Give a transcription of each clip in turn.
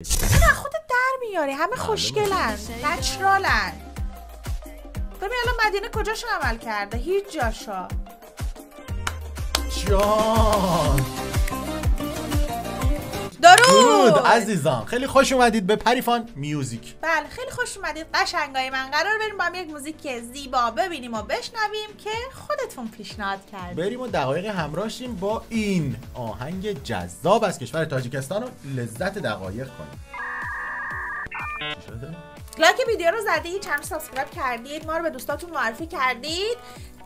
نه خودت در میاری، همه خوشگلن، نچرالن. ببین الان مدینه کجاشو عمل کرده؟ هیچ جاشا. جان درود عزیزان، خیلی خوش اومدید به پریفان میوزیک. بله خیلی خوش اومدید قشنگای من. قرار بریم با هم یک موزیک زیبا ببینیم و بشنویم که خودتون پیشنهاد کردید. بریم و دقایق همراه شیم با این آهنگ جذاب از کشور تاجیکستان و لذت دقایق کنیم. چی شده؟ لایک ویدیو رو زدید، چند سابسکرایب کردید، ما رو به دوستاتون معرفی کردید،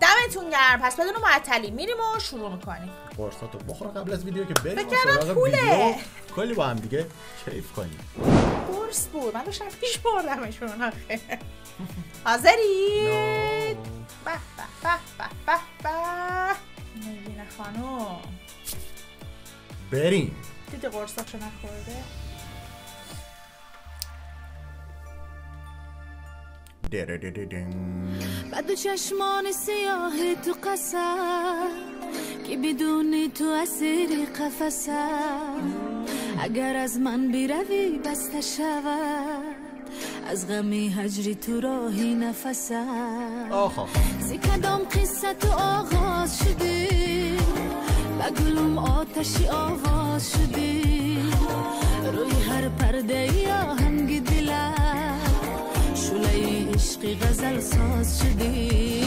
دمتون گرم. پس بدون معطلی میریم و شروع میکنیم. قرصاتو بخور قبل از ویدیو که بریم سراغ ویدیو کلی با هم دیگه کیف کنیم. قرص بود، من داشتم پیش بردمشون آخه. حاضرید؟ به به به به به به نگینه خانم بریم. دیدی قرصاشو نخورده؟ بعد چشمان سیاه تو قصر که بدونی تو اسیر قفسم، اگر از من بیروی بسته شود از غمی هجری تو راهی نفسم. زی کدام قصه تو آغاز شدی، با گلوم آتشی آواز شدی، روی هر پرده یا آهنگ دلم شوله عشقی غزل ساز شدی.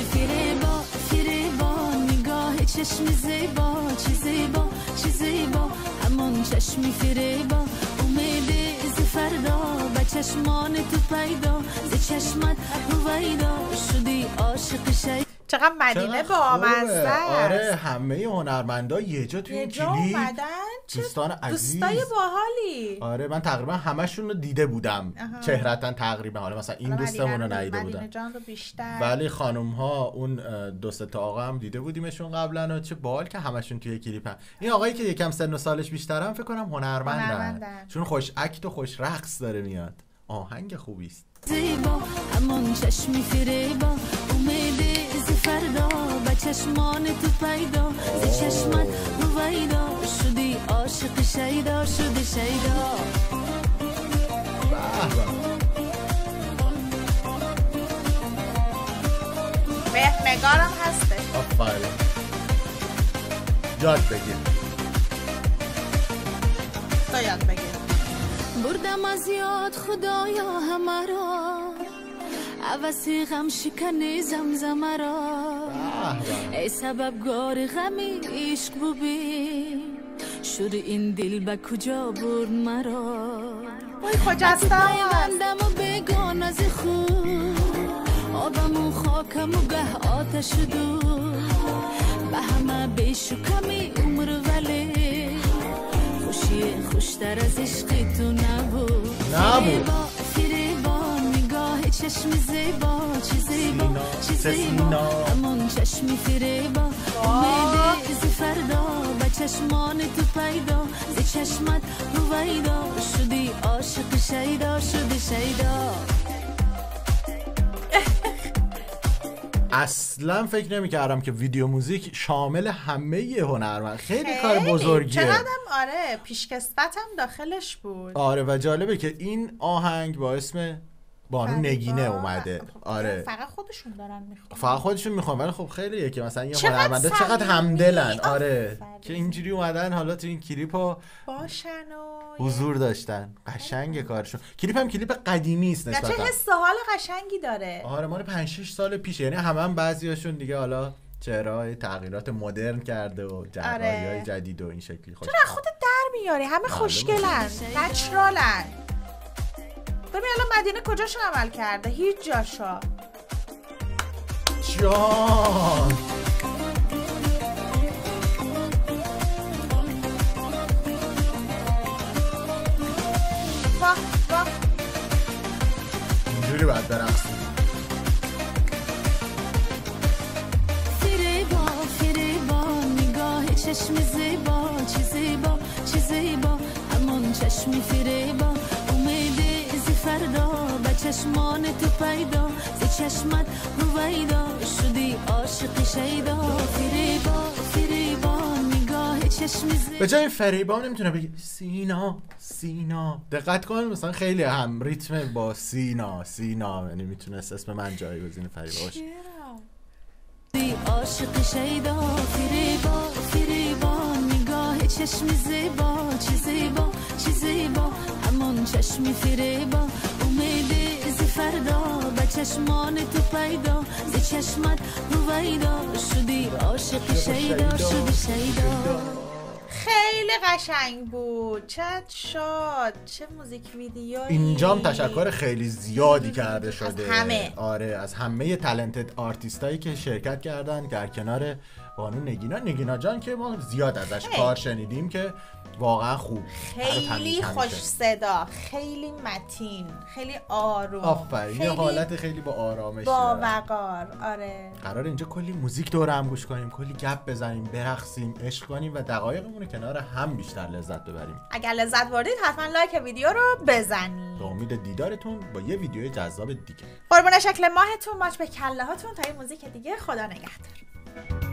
فریبا نگاه چشم زیبا، چی زیبا چی زیبا، همون چشمی فریبا، امید ز فردا به چشمان تو پیدا، ز چشمت رویدا شدی عاشق شید. چقدر مدینه بامزه است. آره همه هنرمندا یه جا توی این کلیپ دوستان عزیز، دوستای باحالی. آره من تقریبا همشون رو دیده بودم چهرتن تقریبا. حالا مثلا این دوستمون رو ندیده بودم ولی خانم ها اون دو سه تا آقا هم دیده بودیمشون قبلا و چه باحال که همشون توی کلیپن. این آقایی که یکم سن و سالش بیشترم فکر کنم هنرمندن چون خوش اکت و خوش رقص داره میاد. آهنگ خوبی است. زیبا همون چشمی فریبا، امید ز فردا به چشمان تو پیدا، ز چشمت رویدا شدی عاشق شیدا، شدی شیدا. مهنگارم هستش. آفرین یاد بگیر تو یاد بگیر. بردم از یاد خدایا همه را، عوضی غم شکنی زمزمه را، ای سببگار غمی عشق ببین، شور این دل به کجا برد مرا. وای خجسته بندم و بگان از خود، آبم و خاکم و گه آتش دور، به همه بیش و کمی عمر ولی خوشی خوشتر از عشق تو نبود. فریبا نگاه چشم زیبا، چی زیبا چی زیبا، همون چشمی فریبا، امید ز فردا به چشمان تو پیدا، ز چشمت رویدا شدی عاشق شیدا، شدی شیدا. اصلا فکر نمی‌کردم که ویدیو موزیک شامل همه هنرمند. خیلی کار بزرگیه. چقدرم آره پیشکسوتم داخلش بود. آره و جالبه که این آهنگ با اسم بانو نگینه اومده. آره فقط خودشون دارن میخوان. فقط خودشون میخوان ولی خب خیلیه که مثلا یه هنرمنده چقدر همدلن. آره که اینجوری اومدن حالا تو این کلیپو باشن و حضور داشتن. قشنگه کارشون. کلیپ هم کلیپ قدیمی است نسبتا. چه حس و حال قشنگی داره. آره مال 5 6 سال پیش. یعنی هم بعضیاشون دیگه حالا چهره‌های تغییرات مدرن کرده و جراحی‌های جدید و این شکلی. خوش. چرا خودت در میاری؟ همه خوشگلن، نچرالن. ببین الان مدینه کجاشو عمل کرده؟ هیچ جاشا. جان واه واه اینجوری باید برقصیم. فریبا نگاه چشم زیبا، چی زیبا چی زیبا، همون چشمی فریبا، امید ز فردا به چشمان تو پیدا، ز چشمت رویدا شدی عاشق شیدا. فریبا به جای فریبا نمیتونه بگی سینا سینا. دقت کن مثلا خیلی هم ریتم با سینا سینا، یعنی میتونست اسم من جایگزین فریبا باشه. عاشق شیدا فریبا فریبا نگاه چشم زیبا چی زیبا چی زیبا همون چشم فریبا امیده زی فردا به چشمان تو پیدا زی چشمت رویدا شدی عاشق شیدا شدی شیدا. خیلی قشنگ بود. چه شاد، چه موزیک ویدیویی. اینجام تشکر خیلی زیادی کرده شده از همه. آره از همه تالنتد آرتیستایی که شرکت کردن در کنار بانو نگینا جان که ما زیاد ازش کار شنیدیم که واقعا خوب، خیلی خوش صدا، خیلی متین، خیلی آروم. آفرین، یه حالت خیلی با آرامش، با وقار. آره قرار اینجا کلی موزیک دور هم گوش کنیم، کلی گپ بزنیم، برقصیم، عشق کنیم و دقایقمون رو کنار هم بیشتر لذت ببریم. اگر لذت بردید حتما لایک ویدیو رو بزنید. به امید دیدارتون با یه ویدیو جذاب دیگه. قربون شکل ماهتون، ماچ به کله هاتون. تا یه موزیک دیگه، خدا نگهدار.